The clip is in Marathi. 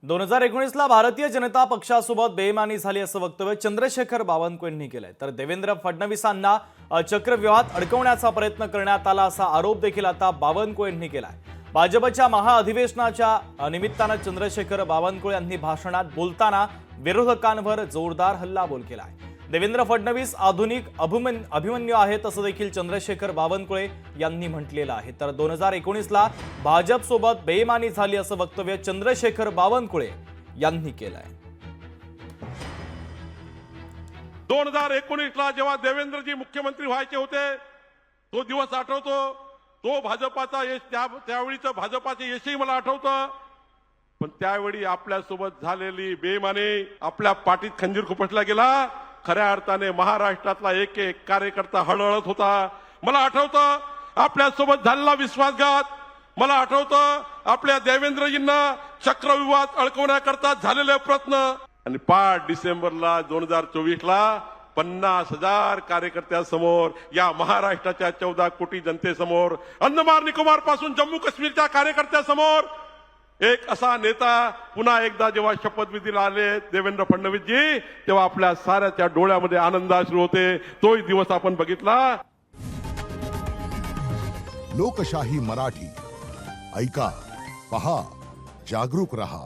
2019ला भारतीय जनता पक्षासोबत बेईमानी झाली असं वक्तव्य चंद्रशेखर बावनकुळेंनी केलंय। तर देवेंद्र फडणवीसांना चक्रव्यूहात अडकवण्याचा प्रयत्न करण्यात आला असा आरोप देखील आता बावनकुळेंनी केलाय। भाजपच्या महाअधिवेशनाच्या निमित्तानं चंद्रशेखर बावनकुळे यांनी भाषणात बोलताना विरोधकांवर जोरदार हल्लाबोल केलाय। देवेंद्र फडणवीस आधुनिक अभिमन्यू आहेत असं देखील चंद्रशेखर बावनकुळे यांनी म्हटलेलं आहे। तर 2019ला भाजपसोबत बेईमानी झाली असं वक्तव्य चंद्रशेखर बावनकुळे यांनी केलंय। 2019ला जेव्हा देवेंद्रजी मुख्यमंत्री व्हायचे होते तो दिवस आठवतो। तो भाजपाचा यश त्यावेळीचं भाजपाचे यशही मला आठवतं। पण त्यावेळी आपल्या सोबत झालेली बेईमानी आपल्या पाठीत खंजीर खुपसला गेला। खऱ्या अर्थाने महाराष्ट्रातला एक एक कार्यकर्ता हळहळत होता। मला आठवतं आपल्या सोबत झालेला विश्वासघात, मला आठवतं आपल्या देवेंद्रजींना चक्रव्यूहात अडकवण्याकरता झालेले प्रयत्न। आणि 5 डिसेंबरला 2024ला 50,000 कार्यकर्त्यांसमोर, या महाराष्ट्राच्या 14 कोटी जनतेसमोर, अंदमान निकोबार पासून जम्मू काश्मीरच्या कार्यकर्त्यांसमोर एक असा नेता पुन्हा एकदा जेव्हा शपथविधीला आले देवेंद्र फडणवीसजी, तेव्हा आपल्या साऱ्याच्या डोळ्यामध्ये आनंदाश्रू होते। तोही दिवस आपण बघितला। लोकशाही मराठी ऐका, पहा, जागरूक रहा।